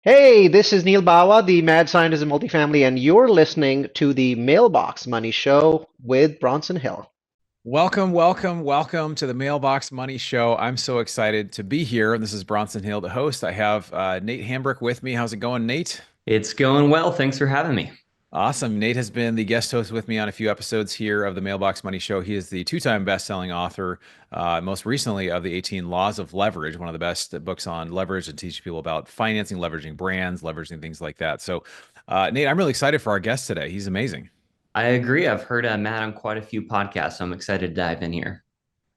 Hey, this is Neil Bawa, the mad scientist of multifamily, and you're listening to the Mailbox Money Show with Bronson Hill. Welcome to the Mailbox Money Show. I'm so excited to be here. This is Bronson Hill, the host. I have Nate Hambrick with me. How's it going, Nate? It's going well. Thanks for having me. Awesome. Nate has been the guest host with me on a few episodes here of the Mailbox Money Show. He is the two-time best-selling author, most recently of the 18 Laws of Leverage, one of the best books on leverage to teach people about financing, leveraging brands, leveraging things like that. So, Nate, I'm really excited for our guest today. He's amazing. I agree. I've heard Matt on quite a few podcasts, so I'm excited to dive in here.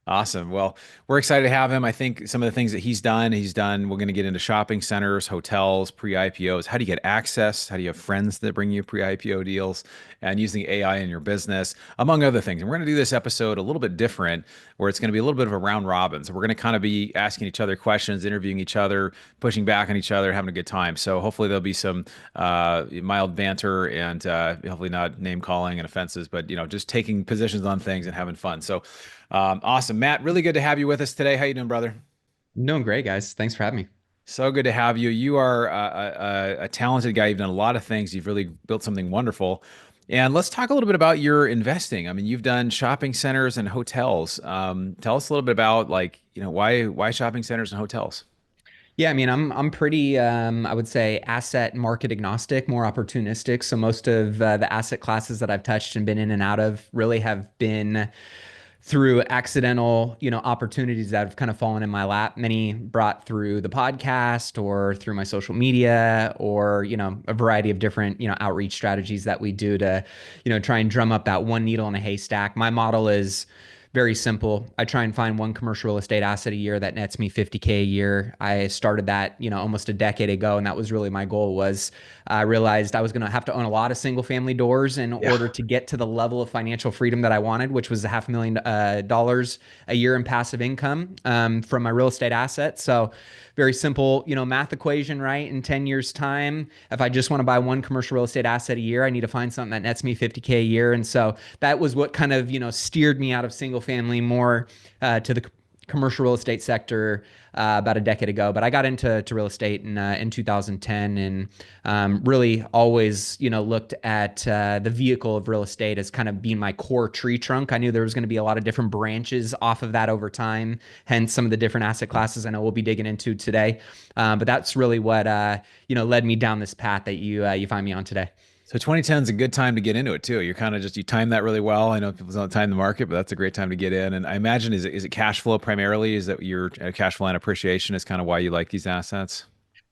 Awesome. Well, we're excited to have him. I think some of the things that he's done, we're going to get into shopping centers, hotels, pre-IPOs. How do you get access? How do you have friends that bring you pre-IPO deals and using AI in your business, among other things. And we're going to do this episode a little bit different, where it's going to be a little bit of a round robin. So we're going to kind of be asking each other questions, interviewing each other, pushing back on each other, having a good time. So hopefully there'll be some mild banter and hopefully not name calling and offenses, but just taking positions on things and having fun. So awesome. Matt, really good to have you with us today. How you doing, brother? I'm doing great, guys. Thanks for having me. So good to have you. You are a talented guy. You've done a lot of things. You've really built something wonderful. And let's talk a little bit about your investing. I mean, you've done shopping centers and hotels. Tell us a little bit about why shopping centers and hotels. Yeah, I mean, I'm pretty I would say asset market agnostic, more opportunistic. So most of the asset classes that I've touched and been in and out of really have been through accidental, opportunities that have kind of fallen in my lap. Many brought through the podcast or through my social media or, a variety of different, outreach strategies that we do to, try and drum up that one needle in a haystack. My model is very simple. I try and find one commercial real estate asset a year that nets me 50K a year. I started that, almost a decade ago, and that was really my goal. Was I realized I was going to have to own a lot of single family doors in Yeah. order to get to the level of financial freedom that I wanted, which was a $500,000 dollars a year in passive income from my real estate assets. So very simple, math equation, right? In 10 years time, if I just want to buy one commercial real estate asset a year, I need to find something that nets me 50K a year. And so that was what kind of, steered me out of single family more to the commercial real estate sector about a decade ago. But I got into real estate in 2010 and really always, looked at the vehicle of real estate as kind of being my core tree trunk. I knew there was going to be a lot of different branches off of that over time, hence some of the different asset classes I know we'll be digging into today. But that's really what, led me down this path that you find me on today. So 2010 is a good time to get into it too. You're kind of just, you time that really well. I know people don't time the market, but that's a great time to get in. And I imagine, is it cash flow primarily? Is that your cash flow and appreciation is kind of why you like these assets?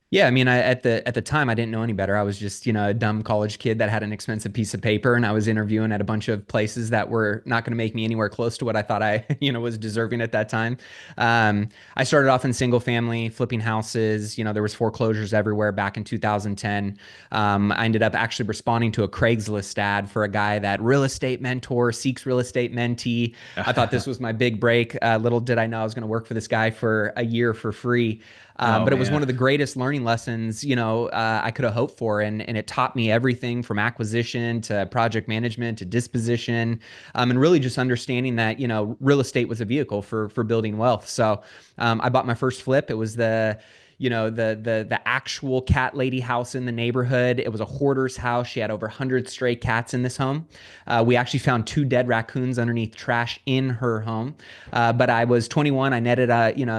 Yeah, I mean, at the time I didn't know any better. I was just, a dumb college kid that had an expensive piece of paper, and I was interviewing at a bunch of places that were not going to make me anywhere close to what I thought I, was deserving at that time. I started off in single family, flipping houses. There was foreclosures everywhere back in 2010. I ended up actually responding to a Craigslist ad for a guy that real estate mentor seeks real estate mentee. I thought this was my big break. Little did I know I was going to work for this guy for a year for free. Oh But it was man. one of the greatest learning lessons, I could have hoped for. And it taught me everything from acquisition to project management to disposition, and really just understanding that, real estate was a vehicle for building wealth. So I bought my first flip. It was the actual cat lady house in the neighborhood. It was a hoarder's house. She had over 100 stray cats in this home. We actually found two dead raccoons underneath trash in her home. But I was 21. I netted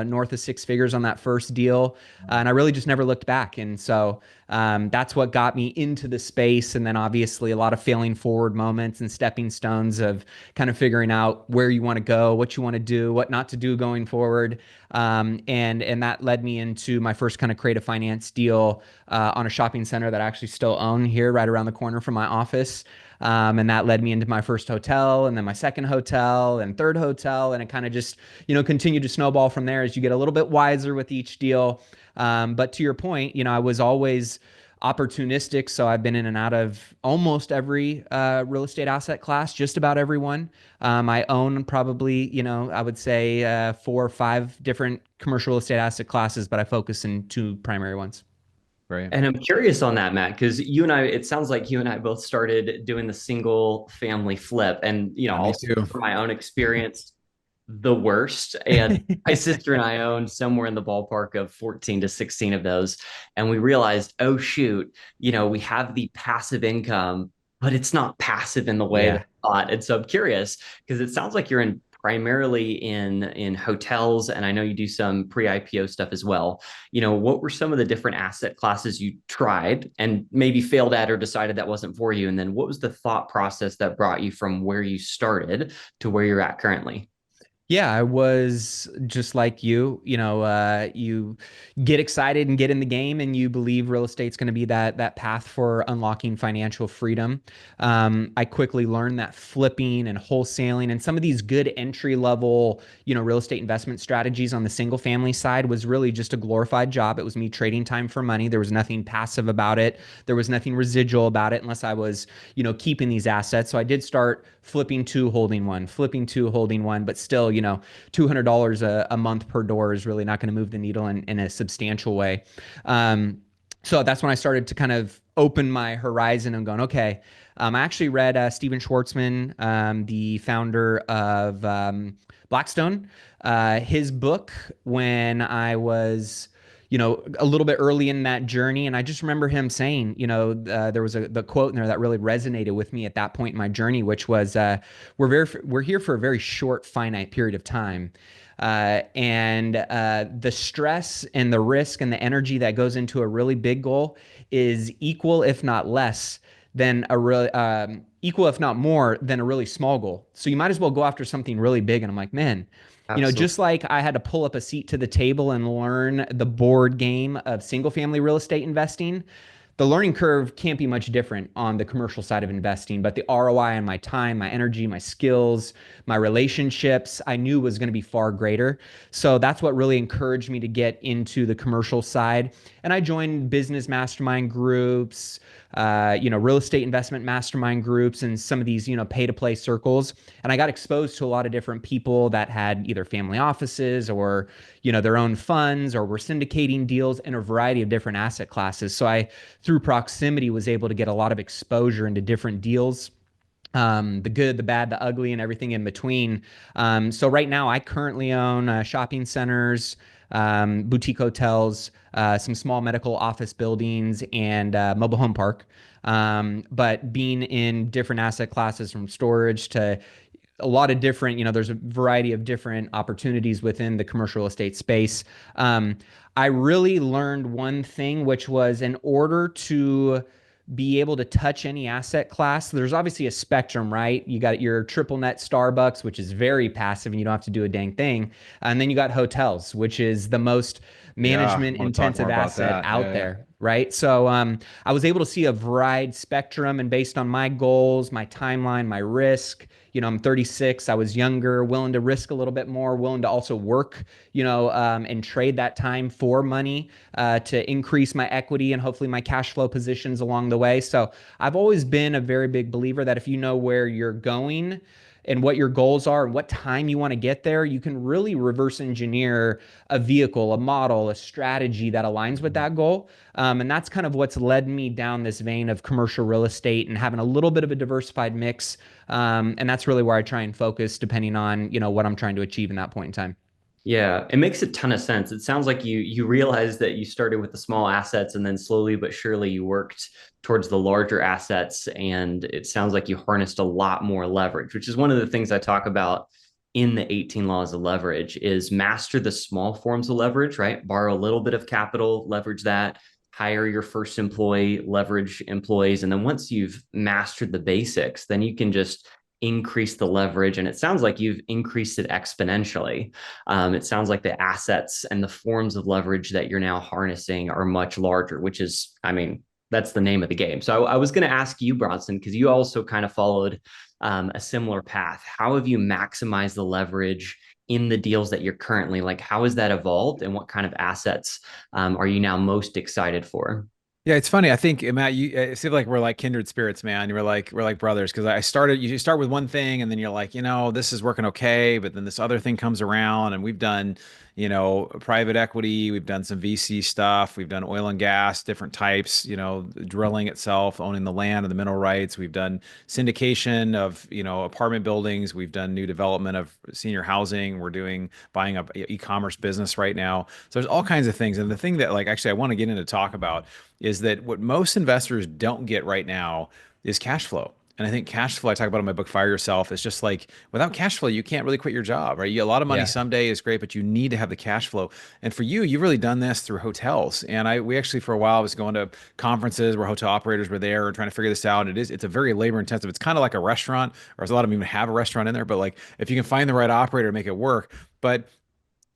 north of six figures on that first deal, and I really just never looked back. And so that's what got me into the space. And then obviously a lot of failing forward moments and stepping stones of kind of figuring out where you want to go, what you want to do, what not to do going forward. And that led me into my first kind of creative finance deal on a shopping center that I actually still own here right around the corner from my office. And that led me into my first hotel and then my second hotel and third hotel. And it kind of just, continued to snowball from there as you get a little bit wiser with each deal. But to your point, I was always opportunistic. So I've been in and out of almost every real estate asset class, just about everyone. I own probably, I would say 4 or 5 different commercial real estate asset classes, but I focus in two primary ones. Right. And I'm curious on that, Matt, because it sounds like you and I both started doing the single family flip. And, Yeah, me I'll speak too. from my own experience. the worst. And my sister and I owned somewhere in the ballpark of 14 to 16 of those. And we realized, oh, shoot, we have the passive income, but it's not passive in the way that Yeah. I thought. And so I'm curious because it sounds like you're in primarily in hotels, and I know you do some pre-IPO stuff as well. What were some of the different asset classes you tried and maybe failed at or decided that wasn't for you? And then what was the thought process that brought you from where you started to where you're at currently? Yeah, I was just like you get excited and get in the game and you believe real estate's going to be that path for unlocking financial freedom. I quickly learned that flipping and wholesaling and some of these good entry level, real estate investment strategies on the single family side was really just a glorified job. It was me trading time for money. There was nothing passive about it. There was nothing residual about it unless I was, keeping these assets. So I did start flipping two, holding one, flipping two, holding one, but still, $200 a month per door is really not going to move the needle in a substantial way. So that's when I started to kind of open my horizon and going, okay. I actually read Steven Schwartzman, the founder of Blackstone, his book when I was a little bit early in that journey. And I just remember him saying, there was the quote in there that really resonated with me at that point in my journey, which was, we're here for a very short, finite period of time. And the stress and the risk and the energy that goes into a really big goal is equal, if not less, than a really equal, if not more, than a really small goal. So you might as well go after something really big. And I'm like, man, Absolutely. just like I had to pull up a seat to the table and learn the board game of single family real estate investing, the learning curve can't be much different on the commercial side of investing, but the ROI on my time, my energy, my skills, my relationships, I knew was going to be far greater. So that's what really encouraged me to get into the commercial side. And I joined business mastermind groups, real estate investment mastermind groups, and some of these, pay to play circles. And I got exposed to a lot of different people that had either family offices or, their own funds or were syndicating deals in a variety of different asset classes. So I, through proximity, was able to get a lot of exposure into different deals, the good, the bad, the ugly, and everything in between. So right now, I currently own shopping centers, boutique hotels, some small medical office buildings, and mobile home park. But being in different asset classes from storage to a lot of different, there's a variety of different opportunities within the commercial real estate space. I really learned one thing, which was in order to be able to touch any asset class, there's obviously a spectrum, right? You got your triple net Starbucks, which is very passive and you don't have to do a dang thing. And then you got hotels, which is the most Yeah, I management want to talk more intensive about asset that. out Yeah, yeah. there, right? So I was able to see a varied spectrum, and based on my goals, my timeline, my risk, I'm 36. I was younger, willing to risk a little bit more, willing to also work, and trade that time for money to increase my equity and hopefully my cash flow positions along the way. So I've always been a very big believer that if you know where you're going and what your goals are and what time you want to get there, you can really reverse engineer a vehicle, a model, a strategy that aligns with that goal. And that's kind of what's led me down this vein of commercial real estate and having a little bit of a diversified mix. And that's really where I try and focus depending on, what I'm trying to achieve in that point in time. Yeah, it makes a ton of sense. It sounds like you realized that you started with the small assets and then slowly but surely you worked towards the larger assets. And it sounds like you harnessed a lot more leverage, which is one of the things I talk about in the 18 laws of leverage is master the small forms of leverage, right? Borrow a little bit of capital, leverage that, hire your first employee, leverage employees. And then once you've mastered the basics, then you can just increase the leverage. And it sounds like you've increased it exponentially. It sounds like the assets and the forms of leverage that you're now harnessing are much larger, which is, I mean, that's the name of the game. So I was going to ask you, Bronson, because you also kind of followed a similar path. How have you maximized the leverage in the deals that you're currently like? How has that evolved, and what kind of assets are you now most excited for? Yeah, it's funny. I think Matt, it seems like we're like kindred spirits, man. We're like brothers because you start with one thing and then you're like, this is working okay, but then this other thing comes around and we've done, private equity. We've done some VC stuff. We've done oil and gas, different types, drilling itself, owning the land and the mineral rights. We've done syndication of, apartment buildings. We've done new development of senior housing. We're buying up e-commerce business right now. So there's all kinds of things. And the thing that actually I want to get into talk about is that what most investors don't get right now is cash flow. And I think cash flow, I talk about in my book, Fire Yourself, is just without cash flow, you can't really quit your job, right? A lot of money someday is great, but you need to have the cash flow. And for you've really done this through hotels. And we actually, for a while, was going to conferences where hotel operators were there and trying to figure this out. It's a very labor intensive. It's kind of like a restaurant, or a lot of them even have a restaurant in there, but if you can find the right operator to make it work. But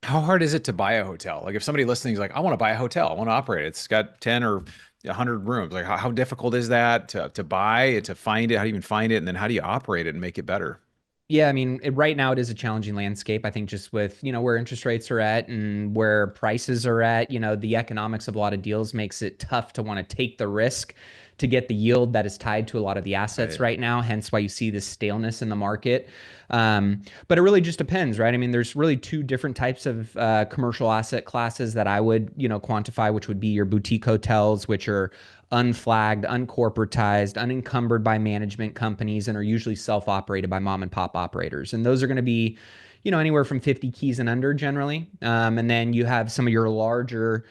how hard is it to buy a hotel? If somebody listening is I want to buy a hotel, I want to operate it. It's got 10 or 100 rooms. How difficult is that to buy, to find it? How do you even find it? And then how do you operate it and make it better? Yeah, I mean, right now it is a challenging landscape. I think just with, where interest rates are at and where prices are at, the economics of a lot of deals makes it tough to want to take the risk to get the yield that is tied to a lot of the assets right now. Hence why you see this staleness in the market. But it really just depends, right? I mean, there's really two different types of commercial asset classes that I would, quantify, which would be your boutique hotels, which are unflagged, uncorporatized, unencumbered by management companies, and are usually self-operated by mom and pop operators. And those are going to be, anywhere from 50 keys and under generally. And then you have some of your larger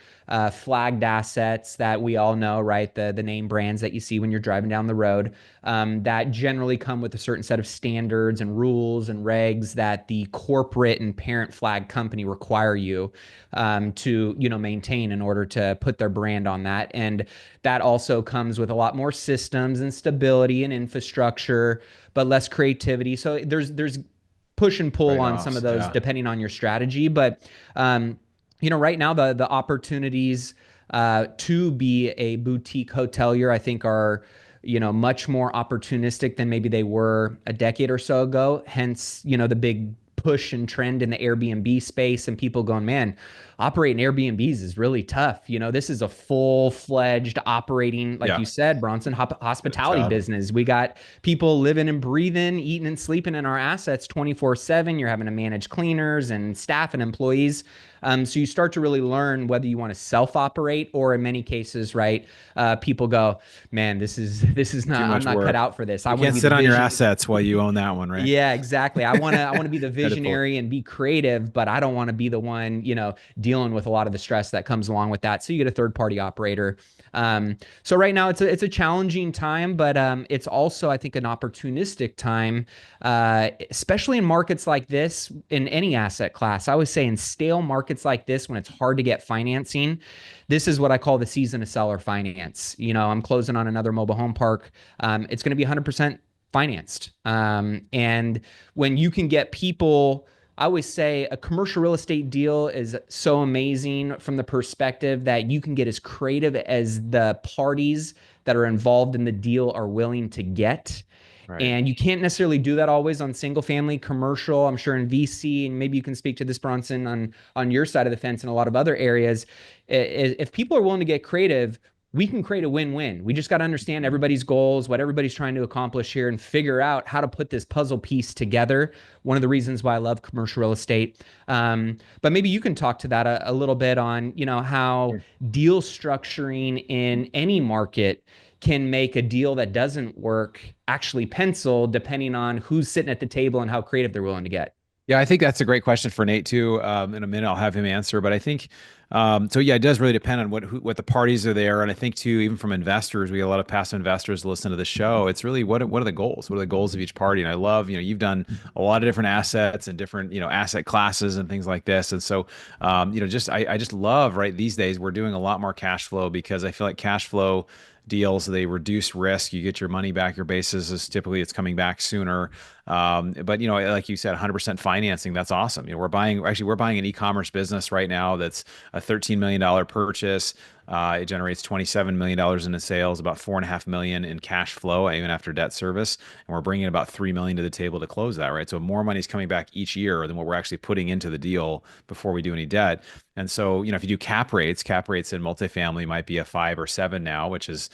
flagged assets that we all know, right? The name brands that you see when you're driving down the road, that generally come with a certain set of standards and rules and regs that the corporate and parent flag company require you to, maintain in order to put their brand on that. And that also comes with a lot more systems and stability and infrastructure, but less creativity. So there's push and pull on some of those depending on your strategy. But, right now the opportunities to be a boutique hotelier, I think are, much more opportunistic than maybe they were a decade or so ago. Hence, the big push and trend in the Airbnb space and people going, man, operating Airbnbs is really tough. This is a full-fledged operating, like you said, Bronson, hospitality business. We got people living and breathing, eating and sleeping in our assets 24/7. You're having to manage cleaners and staff and employees. So you start to really learn whether you want to self-operate, or in many cases, right, people go, man, this is not, I'm not cut out for this. You can't sit on your assets while you own that one, right? Yeah, exactly. I want to be the visionary and be creative, but I don't want to be the one, dealing with a lot of the stress that comes along with that. So you get a third-party operator. So right now it's a challenging time, but it's also, I think, an opportunistic time, especially in markets like this, in any asset class. I always say in stale markets like this, when it's hard to get financing, this is what I call the season of seller finance. I'm closing on another mobile home park. It's going to be 100% financed. And when you can get people, I always say a commercial real estate deal is so amazing from the perspective that you can get as creative as the parties that are involved in the deal are willing to get. Right. And you can't necessarily do that always on single family commercial. I'm sure in VC, and maybe you can speak to this, Bronson, on your side of the fence and a lot of other areas. If people are willing to get creative, we can create a win-win. We just got to understand everybody's goals, what everybody's trying to accomplish here, and figure out how to put this puzzle piece together. One of the reasons why I love commercial real estate. But maybe you can talk to that a little bit on, how deal structuring in any market can make a deal that doesn't work actually pencil, depending on who's sitting at the table and how creative they're willing to get. Yeah, I think that's a great question for Nate too. In a minute, I'll have him answer. But I think, so yeah, it does really depend on what the parties are there. And I think too, even from investors, we get a lot of passive investors listen to the show. It's really what are the goals? What are the goals of each party? And I love, you've done a lot of different assets and different, asset classes and things like this. And so, I just love, right, these days we're doing a lot more cash flow, because I feel like cash flow deals, they reduce risk. You get your money back. Your basis is typically it's coming back sooner. But like you said, 100% financing. That's awesome. We're buying an e-commerce business right now. That's a $13 million purchase. It generates $27 million in sales, about $4.5 million in cash flow, even after debt service. And we're bringing about $3 million to the table to close that, right? So more money is coming back each year than what we're actually putting into the deal before we do any debt. And so, if you do cap rates in multifamily might be a 5 or 7 now, which is,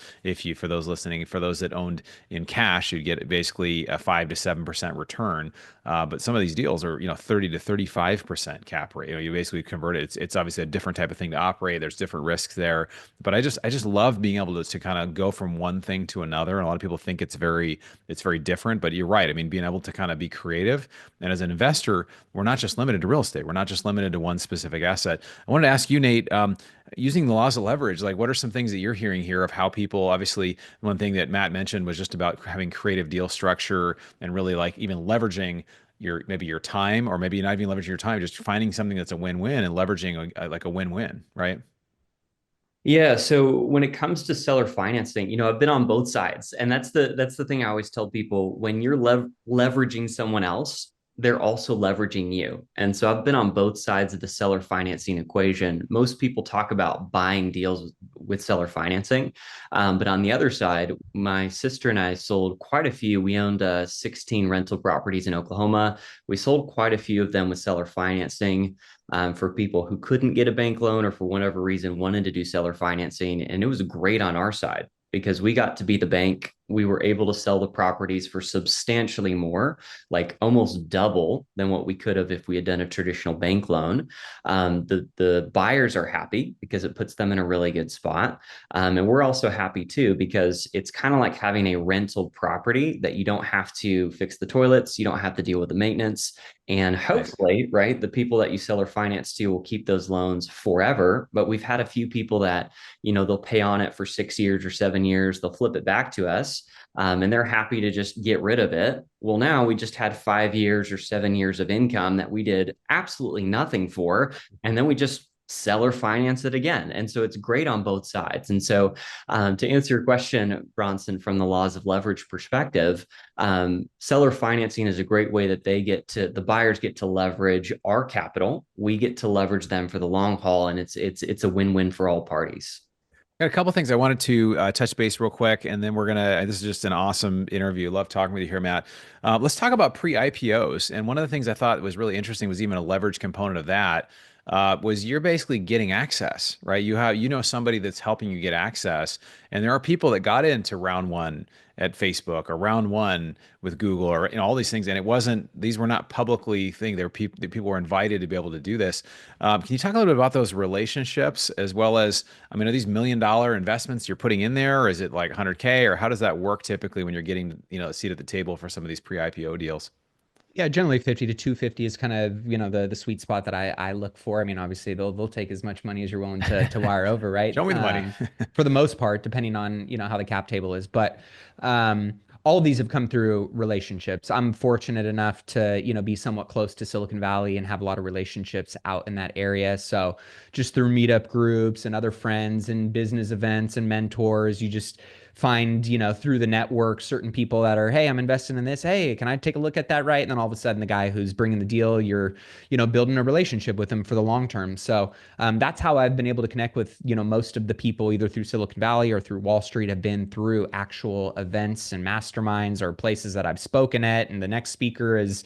for those listening, for those that owned in cash, you'd get basically a 5 to 7% 20% return. But some of these deals are, 30 to 35% cap rate. You basically convert it. It's obviously a different type of thing to operate. There's different risks there. But I just love being able to kind of go from one thing to another. And a lot of people think it's very different, but you're right. I mean, being able to kind of be creative. And as an investor, we're not just limited to real estate. We're not just limited to one specific asset. I wanted to ask you, Nate, using the laws of leverage, like what are some things that you're hearing here of how people, obviously one thing that Matt mentioned was just about having creative deal structure and really like even leveraging maybe your time, or maybe not even leveraging your time, just finding something that's a win-win and leveraging like a win-win, right? Yeah, so when it comes to seller financing, I've been on both sides, and that's the thing I always tell people: when you're leveraging someone else, they're also leveraging you. And so I've been on both sides of the seller financing equation. Most people talk about buying deals with seller financing, but on the other side, my sister and I sold quite a few. We owned 16 rental properties in Oklahoma. We sold quite a few of them with seller financing, for people who couldn't get a bank loan or for whatever reason wanted to do seller financing. And it was great on our side because we got to be the bank. We were able to sell the properties for substantially more, like almost double than what we could have if we had done a traditional bank loan. The buyers are happy because it puts them in a really good spot. And we're also happy too, because it's kind of like having a rental property that you don't have to fix the toilets. You don't have to deal with the maintenance. And hopefully, right, the people that you sell or finance to will keep those loans forever. But we've had a few people that, they'll pay on it for 6 years or 7 years. They'll flip it back to us, and they're happy to just get rid of it. Well, now we just had 5 years or 7 years of income that we did absolutely nothing for. And then we just sell or finance it again. And so it's great on both sides. And so to answer your question, Bronson, from the laws of leverage perspective, seller financing is a great way that the buyers get to leverage our capital. We get to leverage them for the long haul. And it's a win-win for all parties. Got a couple things I wanted to touch base real quick, and then this is just an awesome interview. Love talking with you here, Matt. Let's talk about pre-IPOs. And one of the things I thought was really interesting was even a leverage component of that, was you're basically getting access, right? Somebody that's helping you get access. And there are people that got into round one at Facebook or round one with Google or all these things. And these were not publicly things. People were invited to be able to do this. Can you talk a little bit about those relationships as well as, are these $1 million investments you're putting in there? Or is it like 100K, or how does that work typically when you're getting, a seat at the table for some of these pre-IPO deals? Yeah, generally 50 to 250 is kind of, the sweet spot that I look for. Obviously they'll take as much money as you're willing to wire over, right? Show me the money. For the most part, depending on, how the cap table is. But all of these have come through relationships. I'm fortunate enough to, be somewhat close to Silicon Valley and have a lot of relationships out in that area. So just through meetup groups and other friends and business events and mentors, you just find, through the network, certain people that are, hey, I'm investing in this. Hey, can I take a look at that? Right. And then all of a sudden the guy who's bringing the deal, you're, building a relationship with him for the long term. So that's how I've been able to connect with, most of the people either through Silicon Valley or through Wall Street have been through actual events and masterminds or places that I've spoken at. And the next speaker is,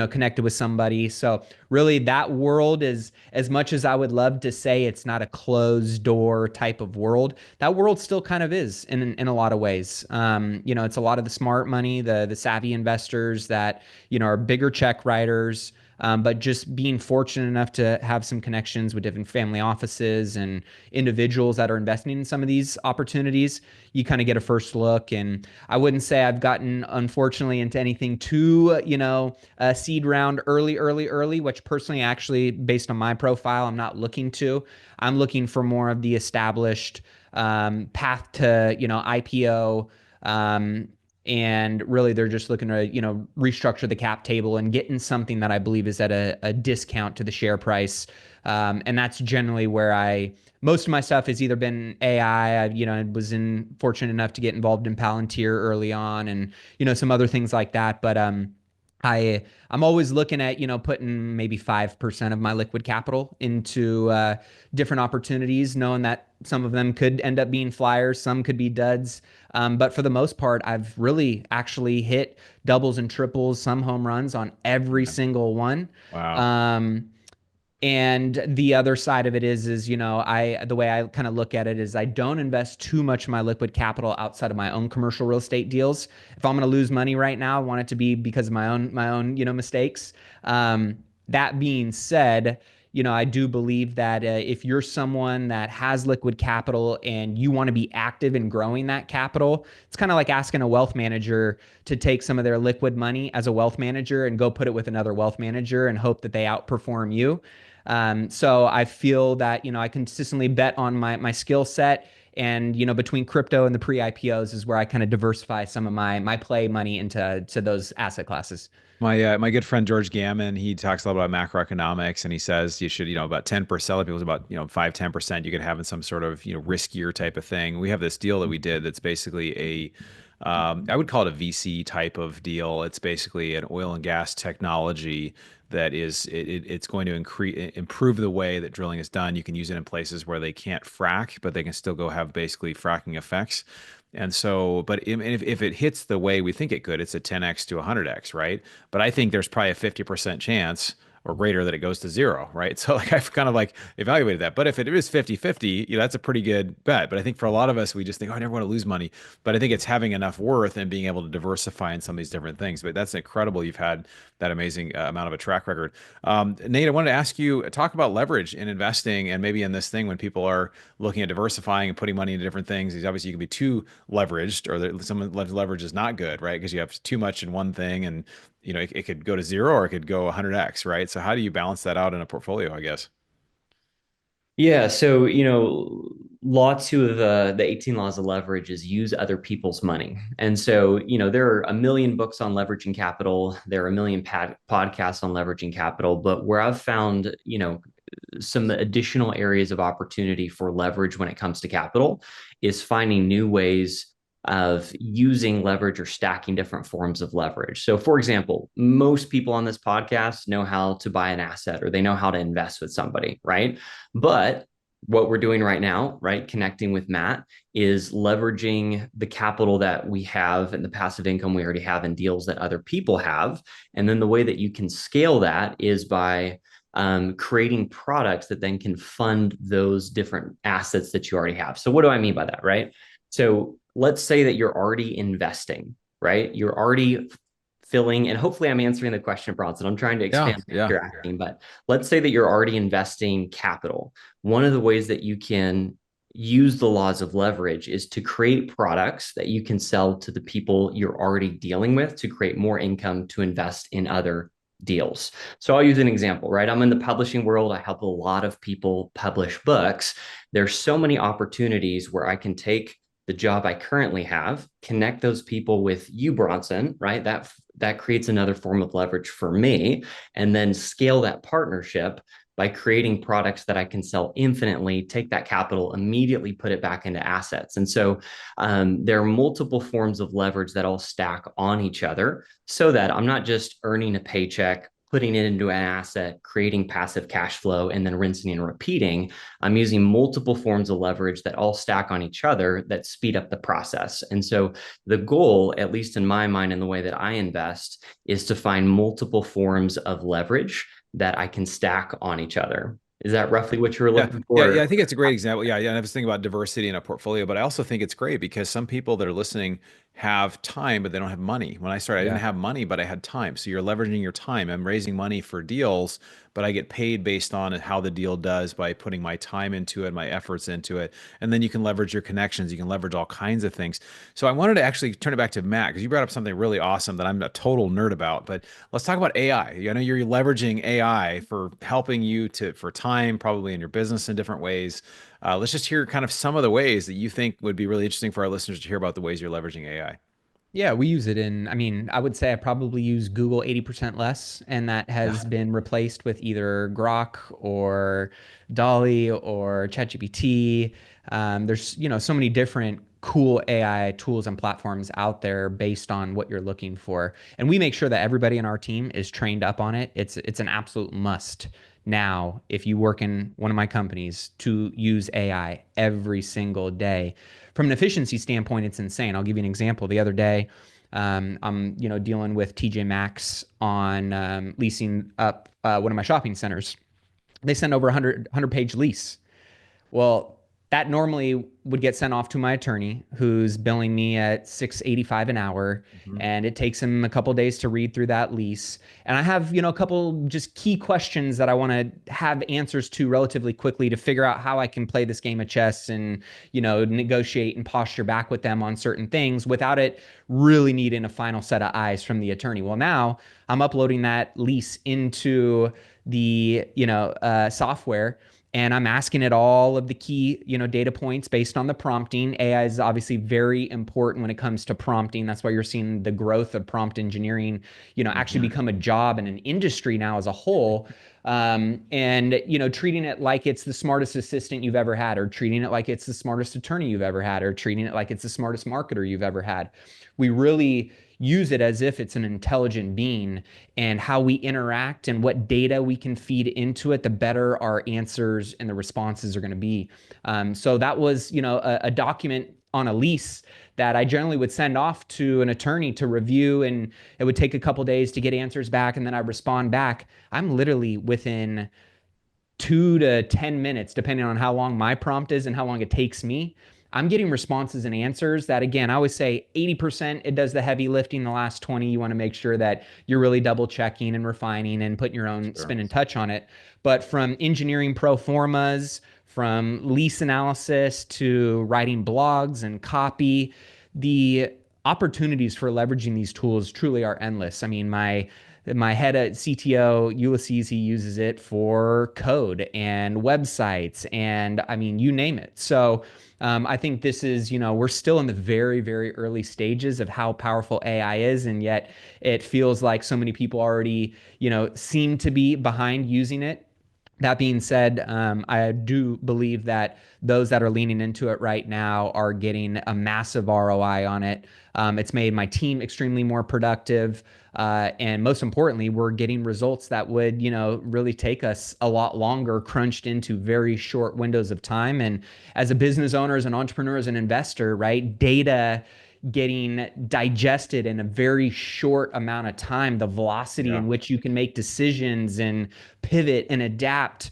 connected with somebody. So really that world is, as much as I would love to say it's not a closed door type of world, that world still kind of is in a lot of ways. It's a lot of the smart money, the savvy investors that, are bigger check writers, but just being fortunate enough to have some connections with different family offices and individuals that are investing in some of these opportunities, you kind of get a first look. And I wouldn't say I've gotten, unfortunately, into anything too, a seed round early, which personally, actually, based on my profile, I'm not looking to. I'm looking for more of the established path to, IPO. And really they're just looking to, restructure the cap table and getting something that I believe is at a discount to the share price. And that's generally where most of my stuff has either been AI. I was fortunate enough to get involved in Palantir early on and, some other things like that. But I'm always looking at, putting maybe 5% of my liquid capital into different opportunities, knowing that some of them could end up being flyers, some could be duds. But for the most part, I've really actually hit doubles and triples, some home runs on every single one. Wow. And the other side of it is, the way I kind of look at it is I don't invest too much of my liquid capital outside of my own commercial real estate deals. If I'm going to lose money right now, I want it to be because of my own, mistakes. That being said, I do believe that if you're someone that has liquid capital and you want to be active in growing that capital, it's kind of like asking a wealth manager to take some of their liquid money as a wealth manager and go put it with another wealth manager and hope that they outperform you. So I feel that, I consistently bet on my skill set, and, between crypto and the pre-IPOs is where I kind of diversify some of my play money into those asset classes. My good friend George Gammon, he talks a lot about macroeconomics, and he says you should, about 10%. Other people's about 5-10% you could have in some sort of riskier type of thing. We have this deal that we did that's basically I would call it a VC type of deal. It's basically an oil and gas technology that it's going to improve the way that drilling is done. You can use it in places where they can't frack, but they can still go have basically fracking effects. And so, but if it hits the way we think it could, it's a 10x to 100x, right? But I think there's probably a 50% chance or greater that it goes to zero, right? So like I've kind of like evaluated that. But if it is 50-50, that's a pretty good bet. But I think for a lot of us, we just think, oh, I never want to lose money. But I think it's having enough worth and being able to diversify in some of these different things. But that's incredible. You've had that amazing amount of a track record. Nate, I wanted to ask you, talk about leverage in investing and maybe in this thing when people are looking at diversifying and putting money into different things. Obviously, you can be too leveraged, or some leverage is not good, right? Because you have too much in one thing, and it could go to zero or it could go 100x, right? So how do you balance that out in a portfolio, I guess? Yeah, so law two of the 18 laws of leverage is use other people's money. And so, there are a million books on leveraging capital, there are a million podcasts on leveraging capital, but where I've found, some additional areas of opportunity for leverage when it comes to capital is finding new ways of using leverage or stacking different forms of leverage. So, for example, most people on this podcast know how to buy an asset or they know how to invest with somebody, right? But what we're doing right now, right, connecting with Matt, is leveraging the capital that we have and the passive income we already have in deals that other people have. And then the way that you can scale that is by creating products that then can fund those different assets that you already have. So what do I mean by that, right? So let's say that you're already investing, right? You're already filling, and hopefully I'm answering the question, Bronson. I'm trying to expand what you're asking, but let's say that you're already investing capital. One of the ways that you can use the laws of leverage is to create products that you can sell to the people you're already dealing with to create more income to invest in other deals. So I'll use an example, right? I'm in the publishing world. I help a lot of people publish books. There's so many opportunities where I can take the job I currently have, connect those people with you, Bronson, right? That creates another form of leverage for me, and then scale that partnership by creating products that I can sell infinitely, take that capital, immediately put it back into assets. And so there are multiple forms of leverage that all stack on each other so that I'm not just earning a paycheck, putting it into an asset, creating passive cash flow, and then rinsing and repeating. I'm using multiple forms of leverage that all stack on each other that speed up the process. And so the goal, at least in my mind and the way that I invest, is to find multiple forms of leverage that I can stack on each other. Is that roughly what you were looking for? Yeah, I think it's a great example. Yeah, and I was thinking about diversity in a portfolio, but I also think it's great because some people that are listening have time, but they don't have money. When I started, I didn't have money, but I had time. So you're leveraging your time. I'm raising money for deals, but I get paid based on how the deal does by putting my time into it, my efforts into it. And then you can leverage your connections. You can leverage all kinds of things. So I wanted to actually turn it back to Matt because you brought up something really awesome that I'm a total nerd about. But let's talk about AI. I know you're leveraging AI for helping you for time, probably in your business in different ways. Let's just hear kind of some of the ways that you think would be really interesting for our listeners to hear about the ways you're leveraging AI. Yeah, we use it I would say I probably use Google 80% less, and that has been replaced with either Grok or Dolly or ChatGPT. There's, so many different cool AI tools and platforms out there based on what you're looking for. And we make sure that everybody in our team is trained up on it. It's an absolute must now, if you work in one of my companies, to use AI every single day. From an efficiency standpoint, it's insane. I'll give you an example. The other day, I'm dealing with TJ Maxx on leasing up one of my shopping centers. they send over 100 page lease. Well, that normally would get sent off to my attorney, who's billing me at $6.85 an hour, and it takes him a couple of days to read through that lease. And I have, a couple just key questions that I want to have answers to relatively quickly to figure out how I can play this game of chess and, negotiate and posture back with them on certain things without it really needing a final set of eyes from the attorney. Well, now I'm uploading that lease into the, software, and I'm asking it all of the key, data points based on the prompting. AI is obviously very important when it comes to prompting. That's why you're seeing the growth of prompt engineering, actually become a job and an industry now as a whole. And treating it like it's the smartest assistant you've ever had, or treating it like it's the smartest attorney you've ever had, or treating it like it's the smartest marketer you've ever had. We really use it as if it's an intelligent being, and how we interact and what data we can feed into it, the better our answers and the responses are going to be. So that was, a document on a lease that I generally would send off to an attorney to review, and it would take a couple days to get answers back, and then I respond back. I'm literally within 2 to 10 minutes, depending on how long my prompt is and how long it takes me. I'm getting responses and answers that, again, I always say 80% it does the heavy lifting. The last 20, you want to make sure that you're really double checking and refining and putting your own spin and touch on it. But from engineering pro formas, from lease analysis to writing blogs and copy, the opportunities for leveraging these tools truly are endless. I mean, my head at CTO, Ulysses, he uses it for code and websites, and I mean, you name it. So I think this is, we're still in the very, very early stages of how powerful AI is, and yet it feels like so many people already, seem to be behind using it. That being said, I do believe that those that are leaning into it right now are getting a massive ROI on it. It's made my team extremely more productive. And most importantly, we're getting results that would, really take us a lot longer, crunched into very short windows of time. And as a business owner, as an entrepreneur, as an investor, right, data getting digested in a very short amount of time, the velocity in which you can make decisions and pivot and adapt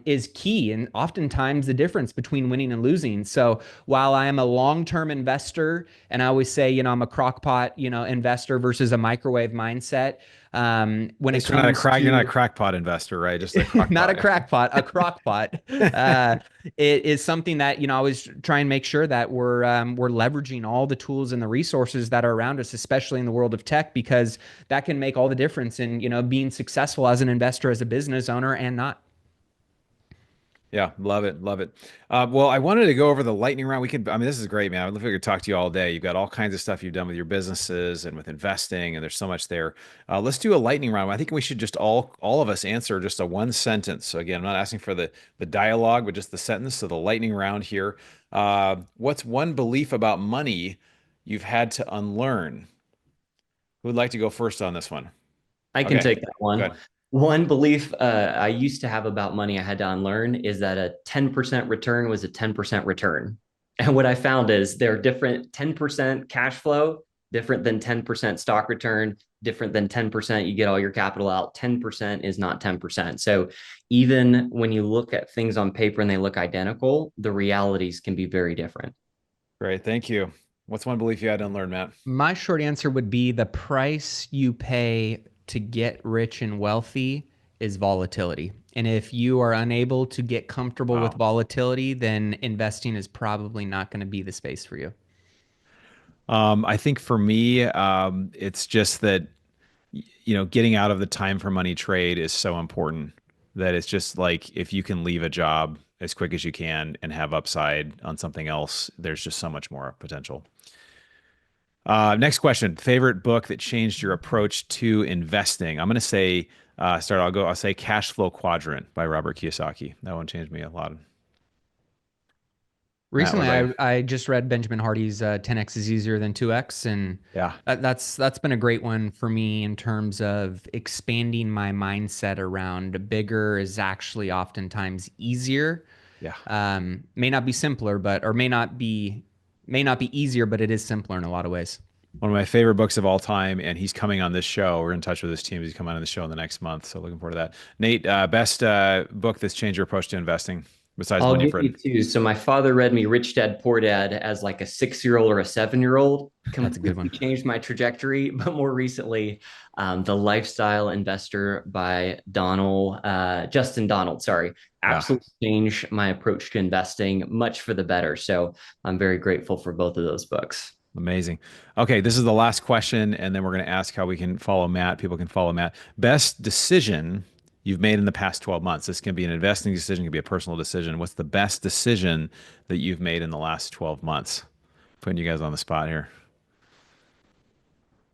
is key, and oftentimes the difference between winning and losing. So while I am a long-term investor, and I always say, I'm a crockpot, investor versus a microwave mindset. When it comes you're not a crackpot investor, right? Just a crockpot. Not a crackpot, a crockpot. It is something that, I always try and make sure that we're leveraging all the tools and the resources that are around us, especially in the world of tech, because that can make all the difference in, being successful as an investor, as a business owner, and not. Yeah, love it, love it. Well, I wanted to go over the lightning round. This is great, man. I'd love to talk to you all day. You've got all kinds of stuff you've done with your businesses and with investing, and there's so much there. Let's do a lightning round. I think we should just all of us answer just a one sentence. So again, I'm not asking for the dialogue, but just the sentence. So the lightning round here. What's one belief about money you've had to unlearn? Who would like to go first on this one? I can take that one. One belief I used to have about money I had to unlearn is that a 10% return was a 10% return. And what I found is they're different. 10% cash flow, different than 10% stock return, different than 10% you get all your capital out. 10% is not 10%. So even when you look at things on paper and they look identical, the realities can be very different. Great. Thank you. What's one belief you had to unlearn, Matt? My short answer would be the price you pay to get rich and wealthy is volatility. And if you are unable to get comfortable with volatility, then investing is probably not going to be the space for you. I think for me, it's just that, getting out of the time for money trade is so important that it's just like, if you can leave a job as quick as you can and have upside on something else, there's just so much more potential. Next question. Favorite book that changed your approach to investing? I'm going to say, I'll say Cash Flow Quadrant by Robert Kiyosaki. That one changed me a lot. Recently, I just read Benjamin Hardy's 10X is easier than 2X. And that's been a great one for me in terms of expanding my mindset around bigger is actually oftentimes easier. May not be simpler, or may not be easier, but it is simpler in a lot of ways. One of my favorite books of all time, and he's coming on this show. We're in touch with his team. He's coming on the show in the next month, so looking forward to that. Nate, best book that's changed your approach to investing besides I'll one you've give you written? two. So my father read me Rich Dad Poor Dad as like a 6-year-old or a 7-year-old. That's a good Completely one. changed my trajectory. But more recently, The Lifestyle Investor by Justin Donald. Sorry, Yeah, absolutely changed my approach to investing, much for the better. So I'm very grateful for both of those books. amazing. Okay, this is the last question, and then we're going to ask how we can follow Matt. People can follow Matt. Best decision you've made in the past 12 months. This can be an investing decision, it can be a personal decision. What's the best decision that you've made in the last 12 months? Putting you guys on the spot here.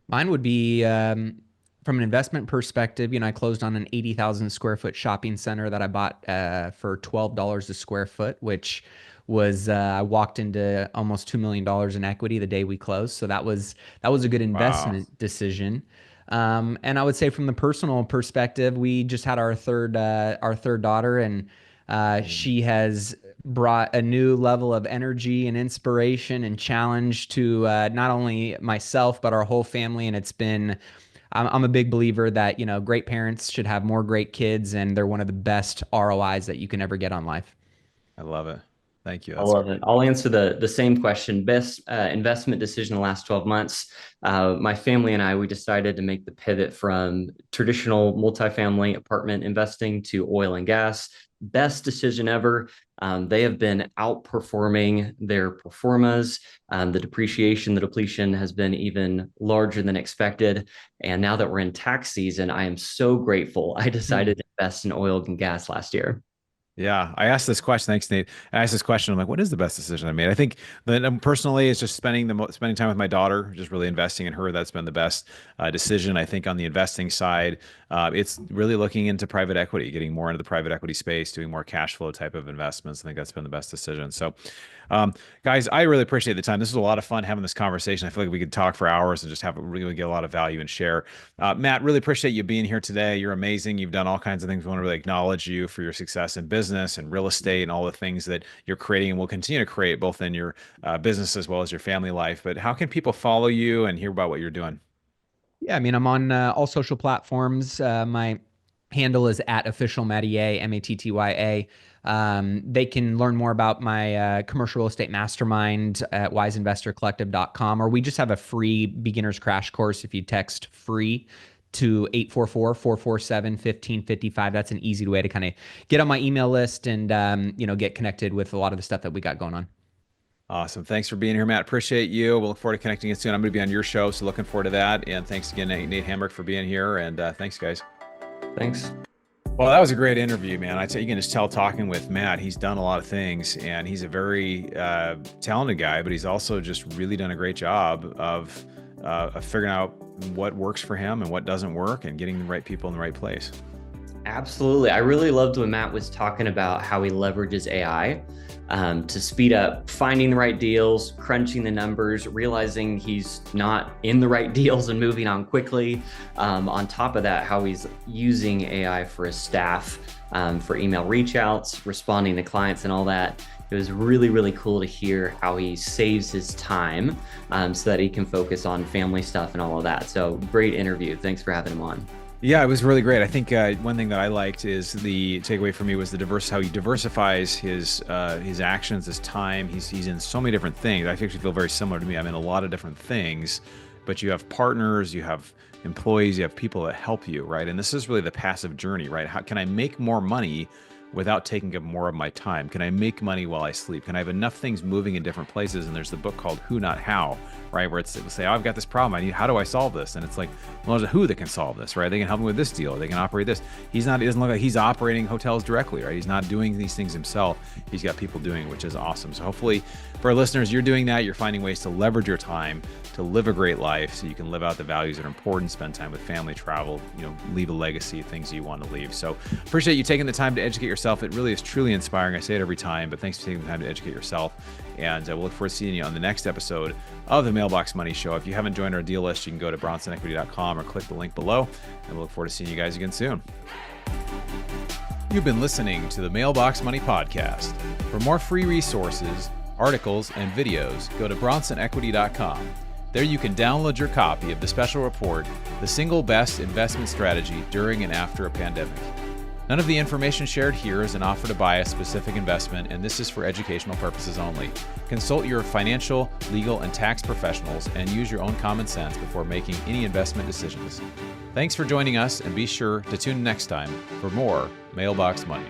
Mine would be from an investment perspective. I closed on an 80,000 square foot shopping center that I bought for $12 a square foot, which was I walked into almost $2 million in equity the day we closed. So that was a good Wow. investment decision. And I would say from the personal perspective, we just had our third daughter, and she has brought a new level of energy and inspiration and challenge to not only myself but our whole family. And I'm a big believer that great parents should have more great kids, and they're one of the best ROIs that you can ever get on life. I love it. Thank you. I That's love it. I'll answer the same question. Best investment decision in the last 12 months. My family and I, we decided to make the pivot from traditional multifamily apartment investing to oil and gas. Best decision ever. They have been outperforming their performas. The depreciation, the depletion has been even larger than expected. And now that we're in tax season, I am so grateful I decided to invest in oil and gas last year. Yeah, I asked this question. Thanks, Nate. I asked this question. I'm like, what is the best decision I made? I think that personally, it's just spending time with my daughter, just really investing in her. That's been the best decision. I think on the investing side, it's really looking into private equity, getting more into the private equity space, doing more cash flow type of investments. I think that's been the best decision. So, guys, I really appreciate the time. This was a lot of fun having this conversation. I feel like we could talk for hours and just have really get a lot of value and share. Matt, really appreciate you being here today. You're amazing. You've done all kinds of things. We want to really acknowledge you for your success in business and real estate and all the things that you're creating and will continue to create both in your business as well as your family life. But how can people follow you and hear about what you're doing? Yeah, I mean, I'm on all social platforms. My handle is at official Mattia, Mattya. They can learn more about my commercial real estate mastermind at wiseinvestorcollective.com, or we just have a free beginner's crash course. If you text free to 844-447-1555, that's an easy way to kind of get on my email list and get connected with a lot of the stuff that we got going on. Awesome. Thanks for being here, Matt. Appreciate you. We'll look forward to connecting again soon. I'm going to be on your show, so looking forward to that. And thanks again, Nate Hambrick, for being here. And thanks, guys. Thanks. Well, that was a great interview, man. I tell you can just tell talking with Matt, he's done a lot of things, and he's a very talented guy, but he's also just really done a great job of figuring out what works for him and what doesn't work, and getting the right people in the right place. Absolutely. I really loved when Matt was talking about how he leverages AI to speed up finding the right deals, crunching the numbers, realizing he's not in the right deals and moving on quickly. On top of that, how he's using AI for his staff, for email reach outs, responding to clients and all that. It was really, really cool to hear how he saves his time so that he can focus on family stuff and all of that. So great interview. Thanks for having him on. Yeah, it was really great. I think one thing that I liked is the takeaway for me was how he diversifies his actions, his time. He's in so many different things. I actually feel very similar to me. I'm in a lot of different things, but you have partners, you have employees, you have people that help you, right? And this is really the passive journey, right? How can I make more money without taking up more of my time? Can I make money while I sleep? Can I have enough things moving in different places? And there's the book called Who Not How, right? Where it'll say, oh, I've got this problem. How do I solve this? And it's like, well, there's a who that can solve this, right? They can help me with this deal. They can operate this. He doesn't look like he's operating hotels directly, right? He's not doing these things himself. He's got people doing it, which is awesome. So hopefully for our listeners, you're doing that. You're finding ways to leverage your time to live a great life so you can live out the values that are important, spend time with family, travel, leave a legacy, things you want to leave. So appreciate you taking the time to educate yourself. It really is truly inspiring. I say it every time, but thanks for taking the time to educate yourself. And we'll look forward to seeing you on the next episode of the Mailbox Money Show. If you haven't joined our deal list, you can go to bronsonequity.com or click the link below, and we'll look forward to seeing you guys again soon. You've been listening to the Mailbox Money Podcast. For more free resources, articles, and videos, go to bronsonequity.com. There you can download your copy of the special report, The Single Best Investment Strategy During and After a Pandemic. None of the information shared here is an offer to buy a specific investment, and this is for educational purposes only. Consult your financial, legal, and tax professionals and use your own common sense before making any investment decisions. Thanks for joining us, and be sure to tune in next time for more Mailbox Money.